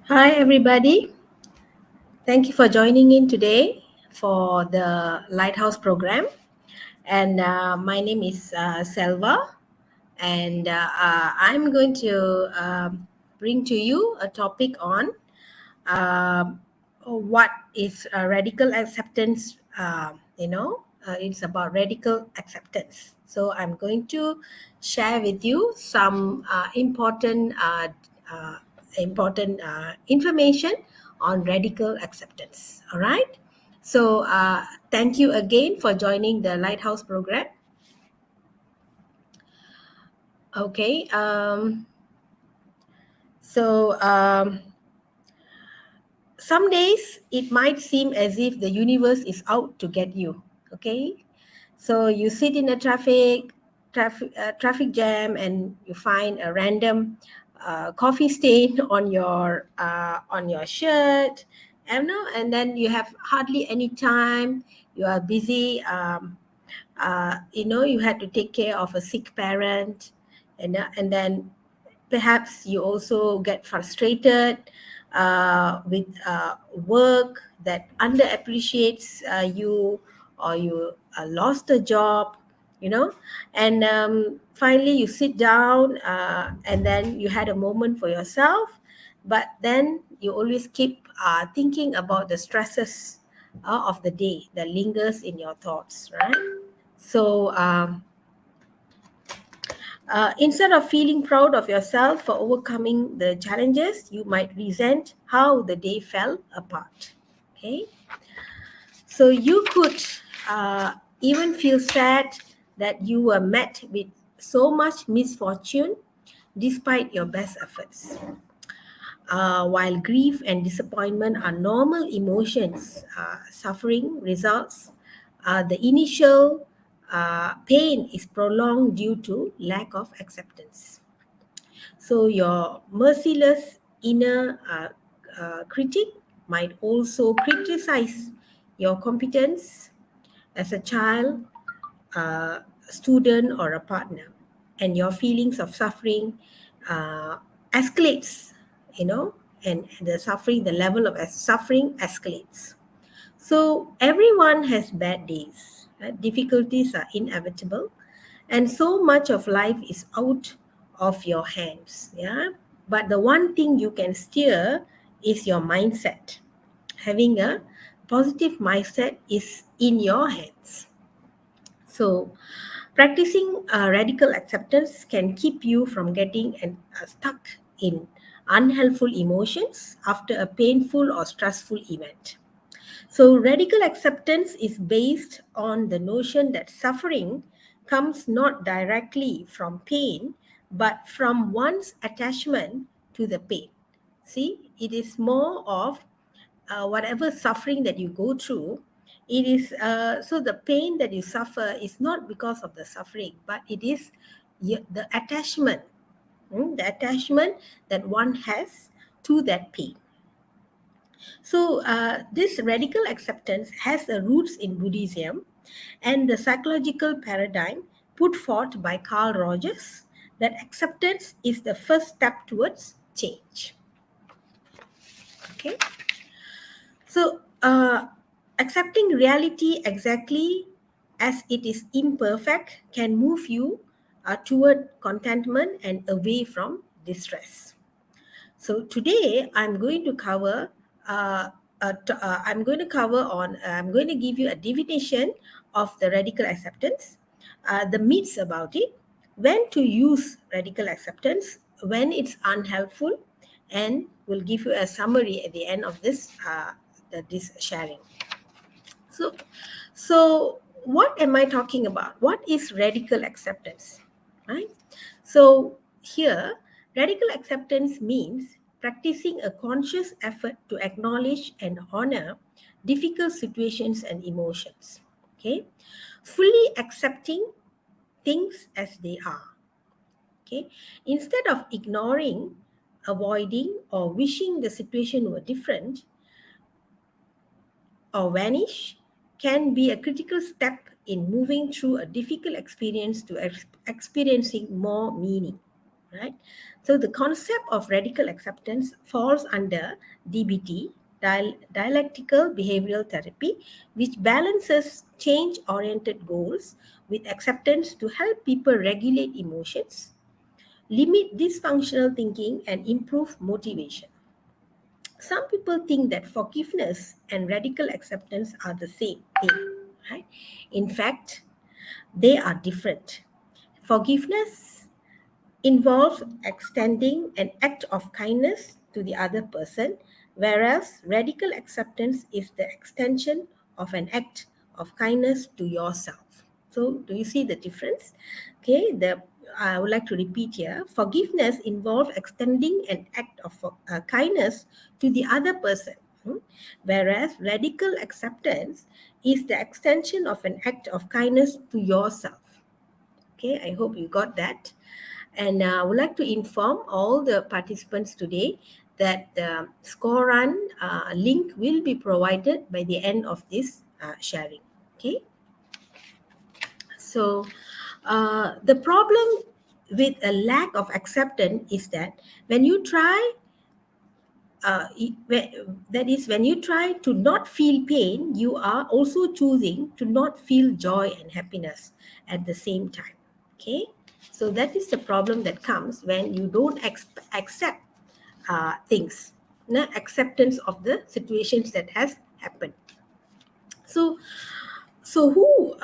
Hi, everybody. Thank you for joining in today for the Lighthouse program. And my name is Selva, and I'm going to bring to you a topic on um what is radical acceptance. It's about radical acceptance. So I'm going to share with you some uh, important information on radical acceptance. All right. So thank you again for joining the Lighthouse program. Okay. So some days it might seem as if the universe is out to get you. Okay. So you sit in a traffic jam, and you find a random coffee stain on your shirt, and then you have hardly any time. You are busy. You had to take care of a sick parent, and then perhaps you also get frustrated with work that underappreciates you, or you lost a job, and finally you sit down, and then you had a moment for yourself, but then you always keep thinking about the stresses of the day that lingers in your thoughts, right? So instead of feeling proud of yourself for overcoming the challenges, you might resent how the day fell apart. Okay, so you could even feel sad that you were met with so much misfortune despite your best efforts. While grief and disappointment are normal emotions, suffering results. The initial pain is prolonged due to lack of acceptance. So, your merciless inner critic might also criticize your competence as a child, student, or a partner, and your feelings of suffering escalates, and the level of suffering escalates. So, everyone has bad days. Right? Difficulties are inevitable, and so much of life is out of your hands. Yeah, but the one thing you can steer is your mindset. Having a positive mindset is in your hands. So, practicing radical acceptance can keep you from getting stuck in unhelpful emotions after a painful or stressful event. So, radical acceptance is based on the notion that suffering comes not directly from pain, but from one's attachment to the pain. See, it is more of whatever suffering that you go through. It is so the pain that you suffer is not because of the suffering, but it is the attachment, the attachment that one has to that pain. So, this radical acceptance has a roots in Buddhism and the psychological paradigm put forth by Carl Rogers that acceptance is the first step towards change. Okay, so accepting reality exactly as it is imperfect can move you toward contentment and away from distress. So today I'm going to cover. I'm going to give you a definition of the radical acceptance, the myths about it, when to use radical acceptance, when it's unhelpful, and we'll give you a summary at the end of this sharing. So, so what am I talking about? What is radical acceptance? Right? So here, radical acceptance means practicing a conscious effort to acknowledge and honor difficult situations and emotions. Okay, fully accepting things as they are. Okay, instead of ignoring, avoiding, or wishing the situation were different or vanish, can be a critical step in moving through a difficult experience to experiencing more meaning. right? So the concept of radical acceptance falls under DBT, dialectical behavioral therapy, which balances change-oriented goals with acceptance to help people regulate emotions, limit dysfunctional thinking, and improve motivation. Some people think that forgiveness and radical acceptance are the same thing, right? In fact, they are different. Forgiveness involves extending an act of kindness to the other person, whereas radical acceptance is the extension of an act of kindness to yourself. So, do you see the difference? Okay, I would like to repeat here. Forgiveness involves extending an act of kindness to the other person, whereas radical acceptance is the extension of an act of kindness to yourself. Okay, I hope you got that. And I would like to inform all the participants today that the score run link will be provided by the end of this sharing. Okay. So the problem with a lack of acceptance is that when you try that is when you try to not feel pain, you are also choosing to not feel joy and happiness at the same time. Okay, so that is the problem that comes when you don't accept things, acceptance of the situations that has happened. So who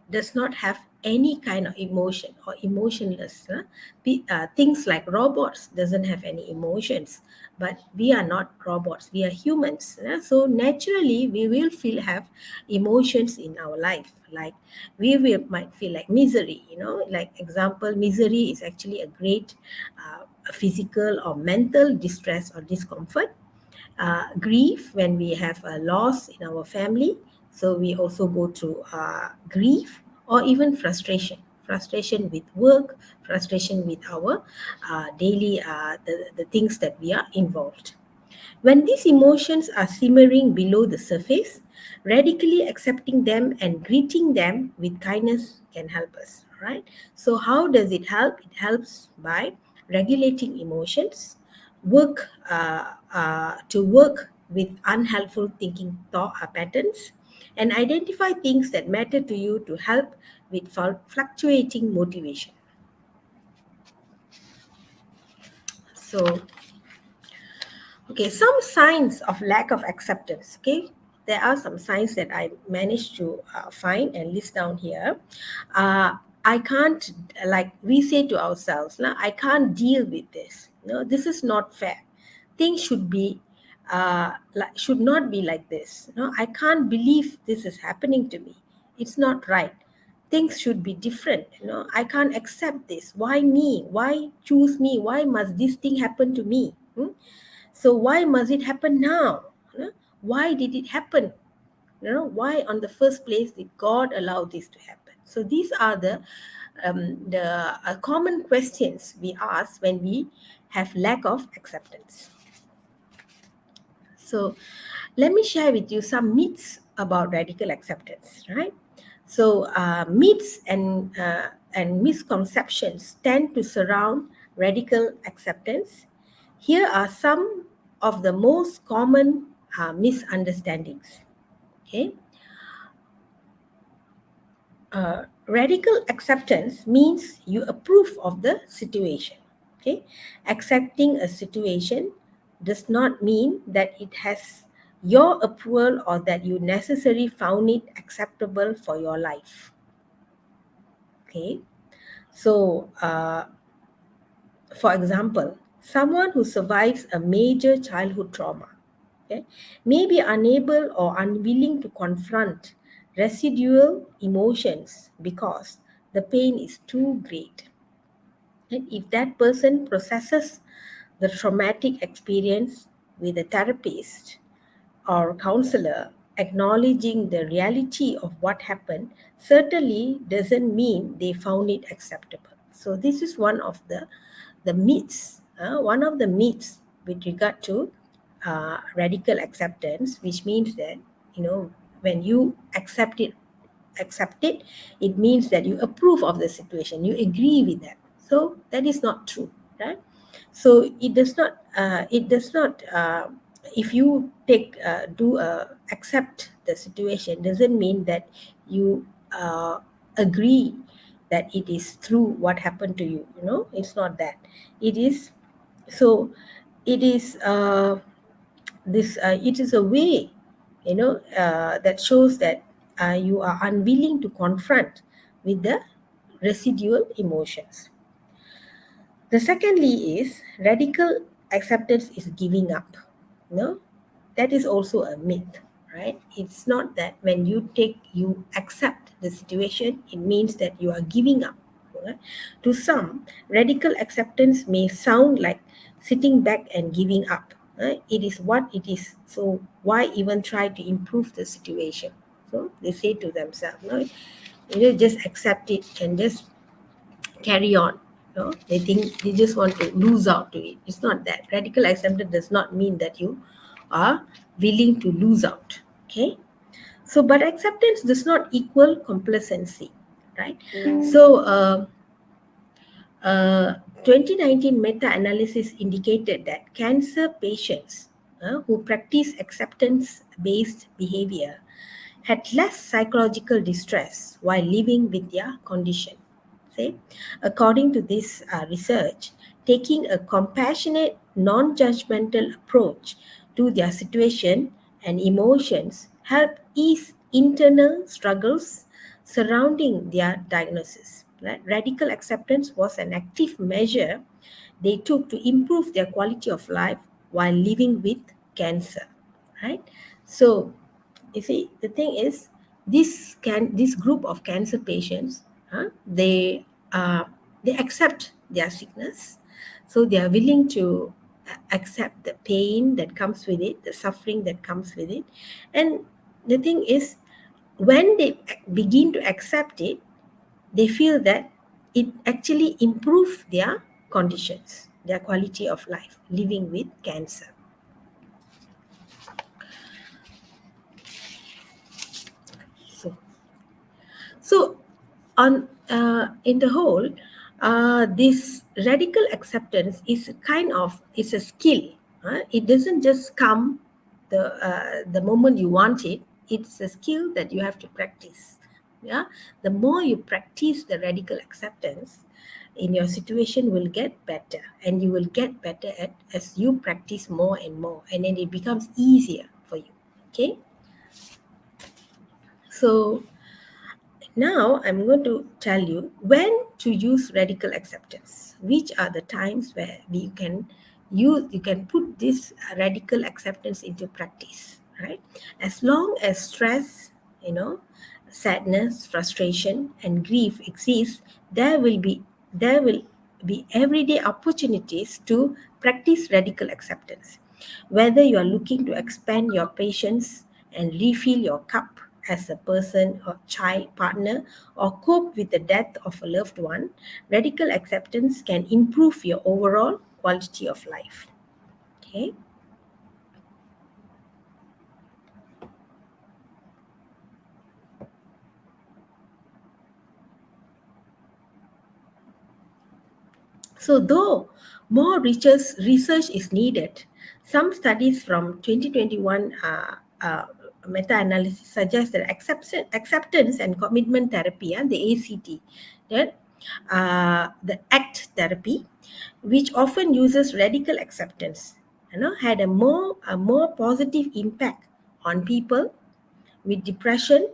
does not have any kind of emotion or emotionless, things like robots doesn't have any emotions, but we are not robots, we are humans, so naturally we will have emotions in our life. Like might feel like misery, like example, misery is actually a great physical or mental distress or discomfort. Grief when we have a loss in our family. So we also go through grief, or even frustration with work, frustration with our daily the things that we are involved. When these emotions are simmering below the surface, radically accepting them and greeting them with kindness can help us, right? So, how does it help? It helps by regulating emotions, work with unhelpful thinking thought patterns, and identify things that matter to you to help with fluctuating motivation. So, okay, some signs of lack of acceptance. Okay, there are some signs that I managed to find and list down here. I can't, like we say to ourselves, "Nah, I can't deal with this. No, this is not fair. Things should be, should not be like this. No, I can't believe this is happening to me. It's not right. Things should be different. I can't accept this. Why me? Why choose me? Why must this thing happen to me? So why must it happen now? Why did it happen? Why on the first place did God allow this to happen? So these are the common questions we ask when we have lack of acceptance. So let me share with you some myths about radical acceptance, right? So myths and misconceptions tend to surround radical acceptance. Here are some of the most common misunderstandings. Okay, radical acceptance means you approve of the situation. Okay, accepting a situation does not mean that it has your approval or that you necessarily found it acceptable for your life. Okay, so for example, someone who survives a major childhood trauma, okay, may be unable or unwilling to confront residual emotions because the pain is too great. And if that person processes the traumatic experience with a therapist or counselor, acknowledging the reality of what happened certainly doesn't mean they found it acceptable. So this is one of the myths, one of the myths with regard to radical acceptance, which means that when you accept it, it means that you approve of the situation, you agree with that. So that is not true, right? So it does not if you take do accept the situation doesn't mean that you agree that it is true what happened to you. It's not that. It is so it is this it is a way, that shows that you are unwilling to confront with the residual emotions. The secondly is radical acceptance is giving up. No, that is also a myth, right? It's not that when you accept the situation, it means that you are giving up. Right? To some, radical acceptance may sound like sitting back and giving up. Right? It is what it is. So why even try to improve the situation? So they say to themselves, no, just accept it and just carry on. They think they just want to lose out to it. It's not that. Radical acceptance does not mean that you are willing to lose out. Okay. So, but acceptance does not equal complacency, right? So, 2019 meta-analysis indicated that cancer patients who practice acceptance-based behavior had less psychological distress while living with their condition. Say, according to this research, taking a compassionate, non-judgmental approach to their situation and emotions help ease internal struggles surrounding their diagnosis. Right? Radical acceptance was an active measure they took to improve their quality of life while living with cancer. Right? So, you see, the thing is, this group of cancer patients, uh, they accept their sickness, so they are willing to accept the pain that comes with it, the suffering that comes with it, and the thing is, when they begin to accept it, they feel that it actually improves their conditions, their quality of life, living with cancer. So, So, on in the whole, this radical acceptance is is a skill. It doesn't just come the moment you want it. It's a skill that you have to practice. Yeah, the more you practice the radical acceptance, in your situation will get better, and you will get better at as you practice more and more, and then it becomes easier for you. Okay, so now I'm going to tell you when to use radical acceptance. Which are the times where you can put this radical acceptance into practice, right? As long as stress, sadness, frustration, and grief exist, there will be everyday opportunities to practice radical acceptance. Whether you are looking to expand your patience and refill your cup as a person or child partner or cope with the death of a loved one, radical acceptance can improve your overall quality of life. Okay. So, though more research is needed, some studies from 2021 meta-analysis suggest that acceptance and commitment therapy, the ACT, that the ACT therapy, which often uses radical acceptance, had a more positive impact on people with depression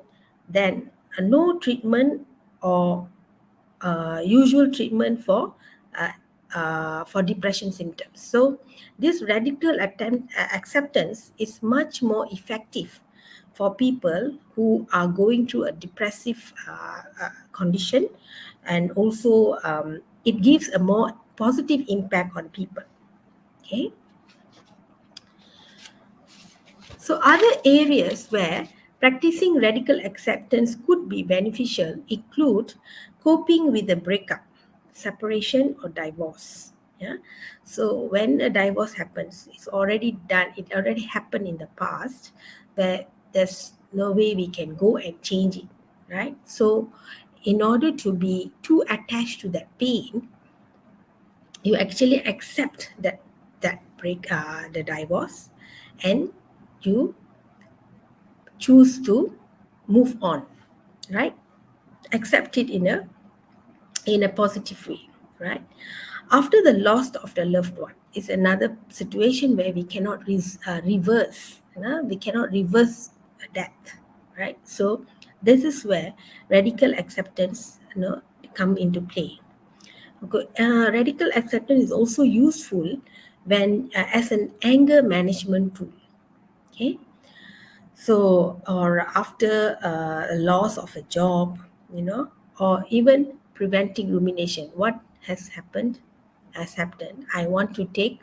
than no treatment or usual treatment for depression symptoms. So, this acceptance is much more effective for people who are going through a depressive condition, and also it gives a more positive impact on people. Okay. So, other areas where practicing radical acceptance could be beneficial include coping with a breakup, separation, or divorce. Yeah. So, when a divorce happens, it's already done, it already happened in the past, where there's no way we can go and change it, right? So, in order to be too attached to that pain, You actually accept that the divorce, and you choose to move on, right? Accept it in a positive way, right? After the loss of the loved one is another situation where we cannot reverse. We cannot reverse death, right? So this is where radical acceptance, come into play. Okay. Radical acceptance is also useful when as an anger management tool. Okay, so, or after a loss of a job, or even preventing rumination. What has happened. I want to take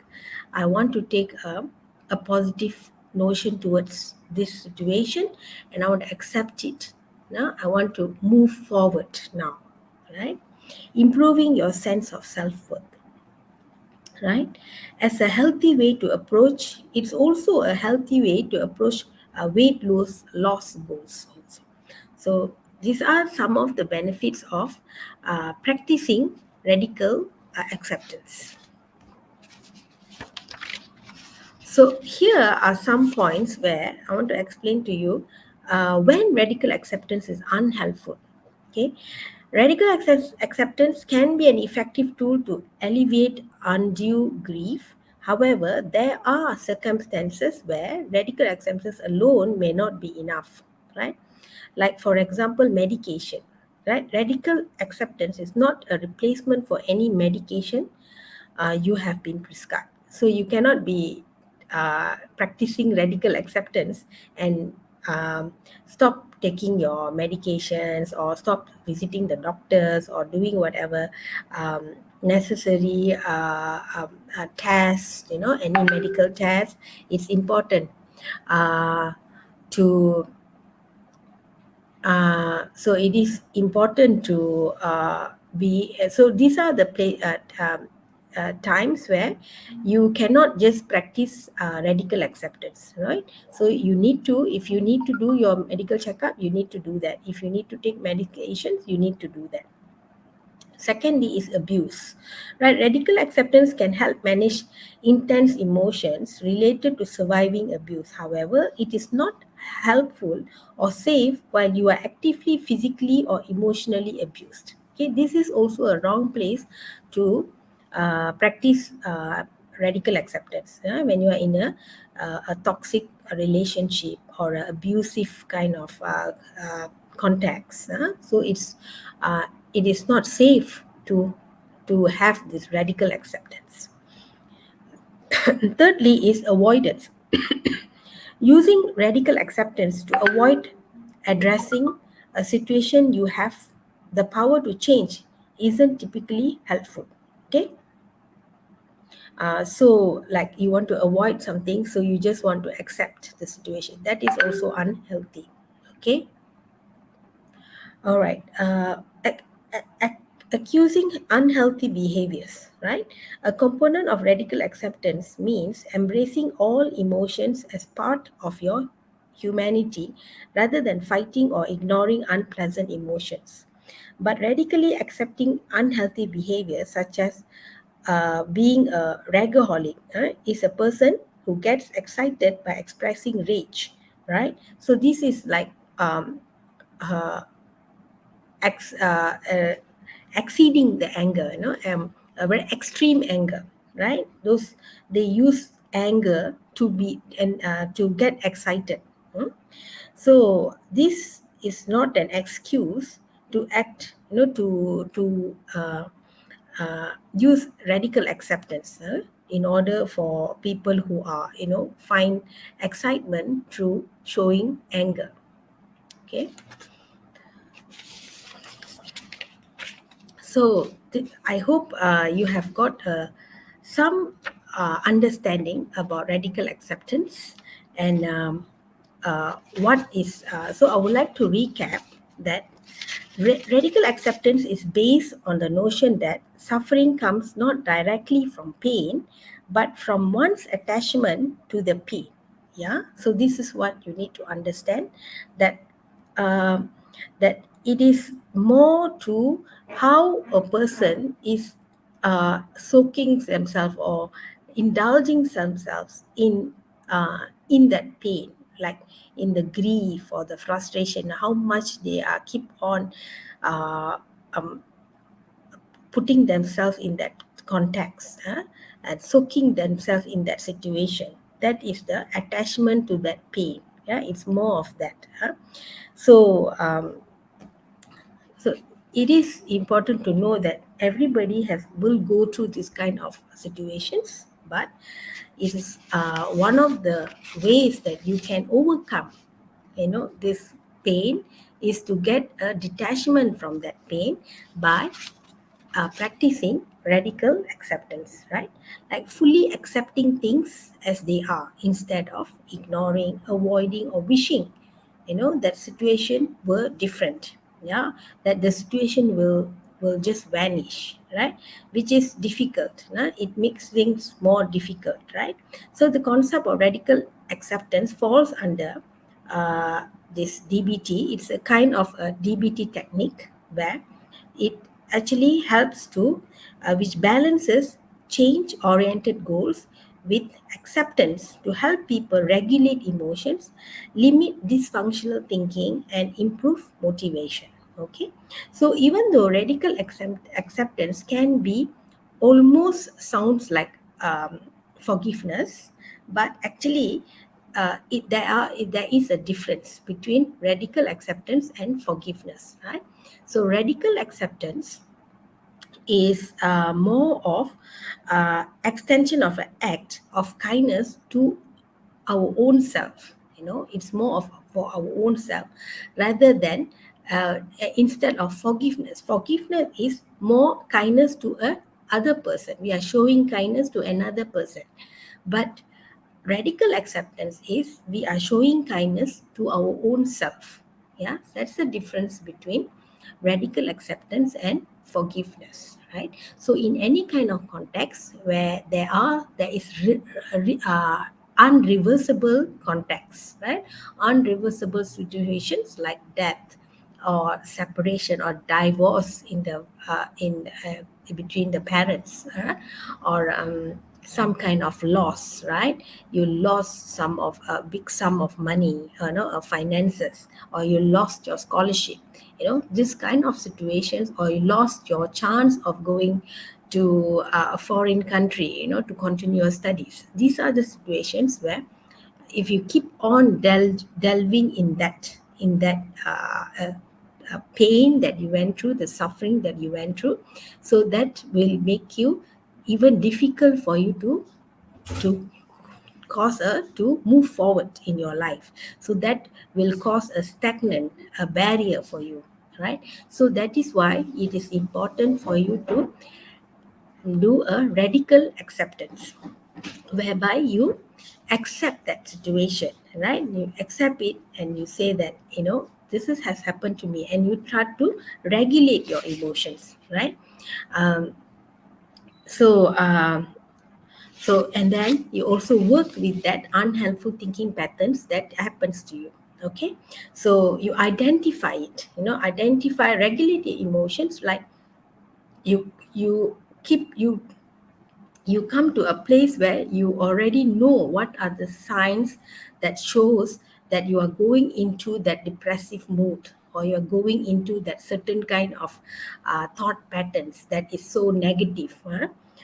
a positive notion towards this situation, and I want to accept it. Now, I want to move forward now, right? Improving your sense of self worth, right? As a healthy way to approach, it's also a healthy way to approach weight loss goals also. So these are some of the benefits of practicing radical acceptance. So here are some points where I want to explain to you when radical acceptance is unhelpful. Okay, radical acceptance can be an effective tool to alleviate undue grief. However, there are circumstances where radical acceptance alone may not be enough, right? Like, for example, medication, right? Radical acceptance is not a replacement for any medication you have been prescribed. So you cannot be practicing radical acceptance and stop taking your medications, or stop visiting the doctors, or doing whatever necessary tests, any medical test. It's important uh, to so it is important to be so these are the times where you cannot just practice radical acceptance, right? So you need to, if you need to do your medical checkup, you need to do that. If you need to take medications, you need to do that. Secondly is abuse, right? Radical acceptance can help manage intense emotions related to surviving abuse. However, it is not helpful or safe while you are actively physically or emotionally abused. Okay, this is also a wrong place to practice radical acceptance. When you are in a toxic relationship or an abusive kind of context, so uh, it is not safe to have this radical acceptance. Thirdly is avoidance. Using radical acceptance to avoid addressing a situation you have the power to change isn't typically helpful. Okay, so like you want to avoid something, so you just want to accept the situation. That is also unhealthy. Okay. All right. Accusing unhealthy behaviors, right? A component of radical acceptance means embracing all emotions as part of your humanity rather than fighting or ignoring unpleasant emotions. But radically accepting unhealthy behaviors, such as being a ragaholic, is a person who gets excited by expressing rage, right? So this is like uh, ex, exceeding the anger, a very extreme anger, right? Those, they use anger to be and to get excited. So this is not an excuse to act, to use radical acceptance in order for people who are, find excitement through showing anger. Okay. So I hope you have got some understanding about radical acceptance, and what is. So I would like to recap that radical acceptance is based on the notion that suffering comes not directly from pain, but from one's attachment to the pain. Yeah. So this is what you need to understand, that um, that it is more to how a person is soaking themselves or indulging themselves in that pain, like in the grief or the frustration, how much they are keep on uh, um, putting themselves in that context, and soaking themselves in that situation. That is the attachment to that pain. Yeah, it's more of that. So so it is important to know that everybody will go through this kind of situations, but it is one of the ways that you can overcome, this pain, is to get a detachment from that pain by practicing radical acceptance, right? Like fully accepting things as they are instead of ignoring, avoiding, or wishing, that situation were different. Yeah, that the situation will just vanish, right? Which is difficult. It makes things more difficult, right? So the concept of radical acceptance falls under this DBT. It's a kind of a DBT technique where it actually helps to which balances change oriented goals with acceptance to help people regulate emotions, limit dysfunctional thinking, and improve motivation. Okay, so even though radical acceptance can be almost sounds like forgiveness, but actually there is a difference between radical acceptance and forgiveness, right? So radical acceptance is more of extension of an act of kindness to our own self. It's more of for our own self rather than instead of forgiveness is more kindness to a other person. We are showing kindness to another person, but radical acceptance is we are showing kindness to our own self. Yeah, that's the difference between radical acceptance and forgiveness, right? So in any kind of context where there is unreversible context, right? Unreversible situations like death or separation or divorce in between the parents, or some kind of loss, right? You lost some of a big sum of money, finances, or you lost your scholarship, this kind of situations, or you lost your chance of going to a foreign country, to continue your studies. These are the situations where if you keep on delving in that pain that you went through, the suffering that you went through, so that will make you even difficult for you to cause to move forward in your life. So that will cause a stagnant, a barrier for you, right? So that is why it is important for you to do a radical acceptance, whereby you accept that situation, right? You accept it and you say that, has happened to me, and you try to regulate your emotions, right? um, so and then you also work with that unhelpful thinking patterns that happens to you. Okay, so you identify it, identify regulated emotions, like you keep you come to a place where you already know what are the signs that shows that you are going into that depressive mood, or you're going into that certain kind of thought patterns that is so negative,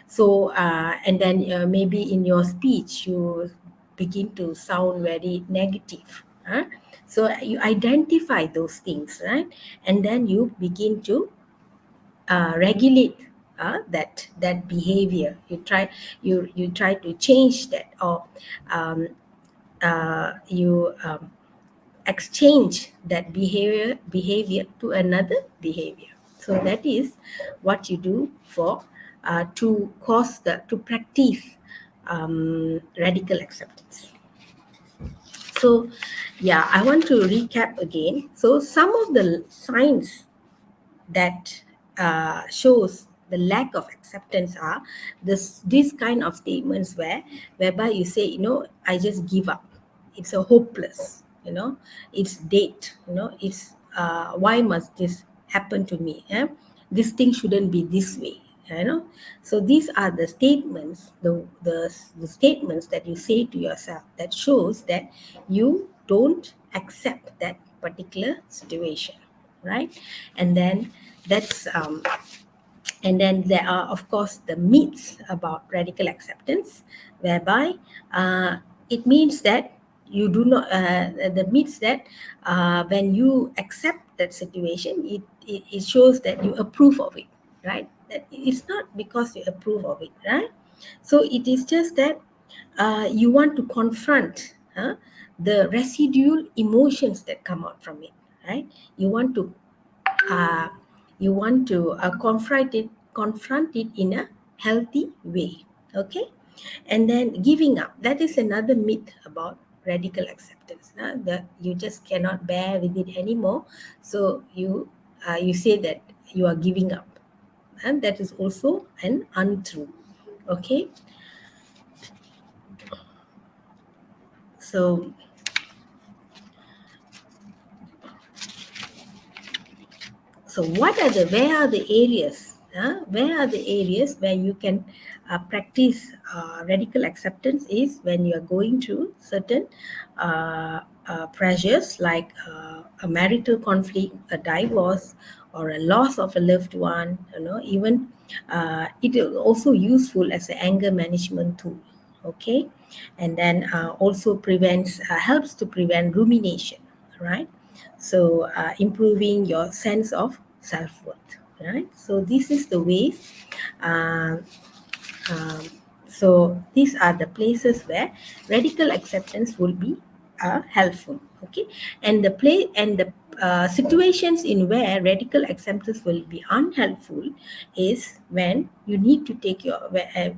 so and then maybe in your speech you begin to sound very negative, so you identify those things, right? And then you begin to regulate that behavior. You try to change that, or you exchange that behavior to another behavior. So that is what you do for to practice radical acceptance. So yeah, I want to recap again. So some of the signs that shows the lack of acceptance are these kind of statements whereby you say, I just give up. It's a hopeless, it's dead, it's why must this happen to me, this thing shouldn't be this way, So these are the statements, the statements that you say to yourself that shows that you don't accept that particular situation, right? And then that's and then there are, of course, the myths about radical acceptance, whereby it means that you do not, the myths that when you accept that situation, it shows that you approve of it, right? That it's not because you approve of it, right? So it is just that you want to confront the residual emotions that come out from it, right? You want to uh, confront it in a healthy way. Okay. And then giving up, that is another myth about radical acceptance, that you just cannot bear with it anymore, so you say that you are giving up, and that is also an untrue. Okay. So where are the areas? Where are the areas where you can practice radical acceptance? Is when you are going through certain pressures, like a marital conflict, a divorce, or a loss of a loved one. Even it is also useful as an anger management tool. Okay. And then also helps to prevent rumination, right? So improving your sense of self-worth, right? So this is the ways. um, um, so these are the places where radical acceptance will be helpful. Okay. And the situations in where radical acceptance will be unhelpful is when you need to take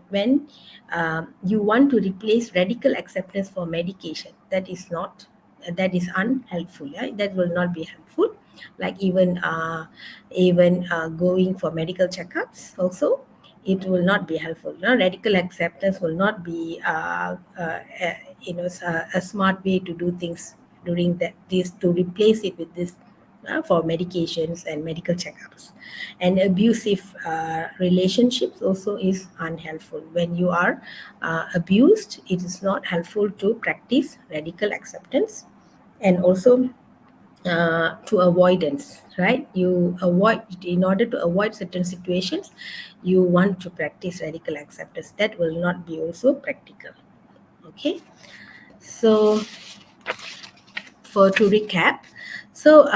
when you want to replace radical acceptance for medication. That is unhelpful. Yeah? That will not be helpful. Like even going for medical checkups also, it will not be helpful. Radical acceptance will not be a smart way to do things during this, to replace it with this for medications and medical checkups. And abusive relationships also is unhelpful. When you are abused, it is not helpful to practice radical acceptance. And also to avoidance, right? In order to avoid certain situations, you want to practice radical acceptance. That will not be also practical. Okay. So to recap, so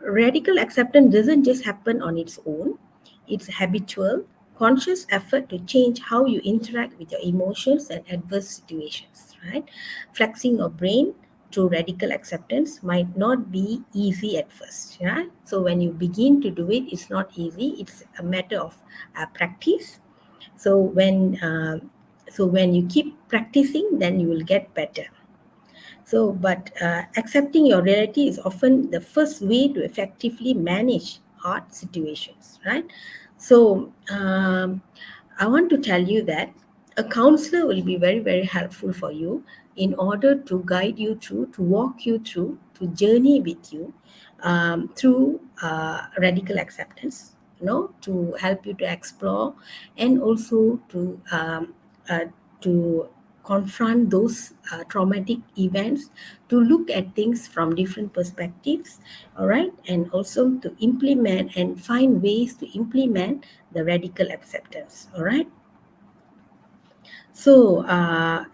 radical acceptance doesn't just happen on its own. It's habitual, conscious effort to change how you interact with your emotions and adverse situations, right? Flexing your brain to radical acceptance might not be easy at first, right? So when you begin to do it, it's not easy. It's a matter of practice. So when you keep practicing, then you will get better. So, but accepting your reality is often the first way to effectively manage hard situations, right? So, I want to tell you that a counselor will be very, very helpful for you in order to guide you through, to walk you through, to journey with you through radical acceptance, to help you to explore, and also uh, to confront those traumatic events, to look at things from different perspectives, all right, and also to implement and find ways to implement the radical acceptance, all right. So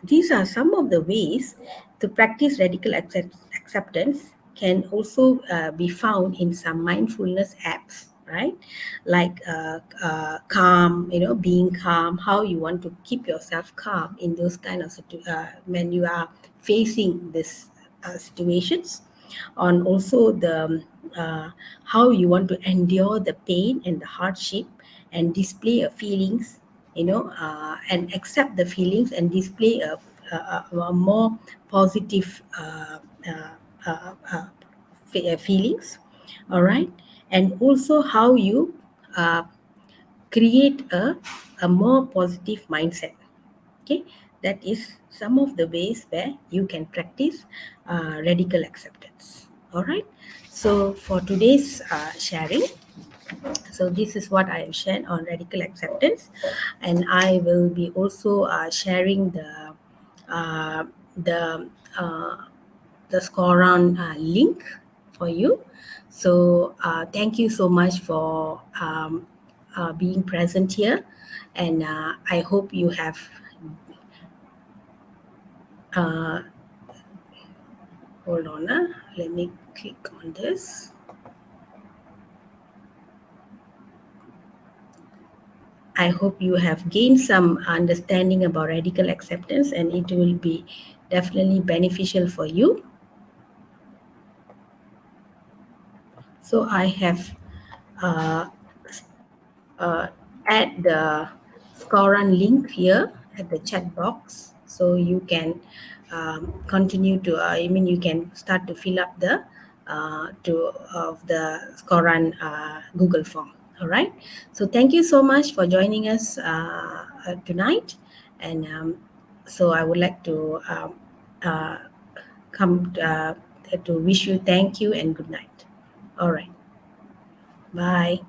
these are some of the ways to practice radical acceptance. Can also be found in some mindfulness apps, right? Like calm, being calm, how you want to keep yourself calm in those kind of when you are facing this situations. On also the how you want to endure the pain and the hardship, and display your feelings, and accept the feelings, and display a more positive feelings, all right. And also how you uh, create a more positive mindset. Okay. That is some of the ways where you can practice radical acceptance, all right. So for today's sharing, So this is what I have shared on radical acceptance, and I will be also sharing uh, the uh, the Scoron link for you. So thank you so much for being present here, and I hope you have. Uh, Hold on, let me click on this. I hope you have gained some understanding about radical acceptance, and it will be definitely beneficial for you. So I have uh, uh, add the Scoran link here at the chat box, so you can continue to. I mean, you can start to fill up the to of the Scoran Google form. All right. So thank you so much for joining us tonight, and so I would like to uh, come to wish you thank you and good night. All right. Bye.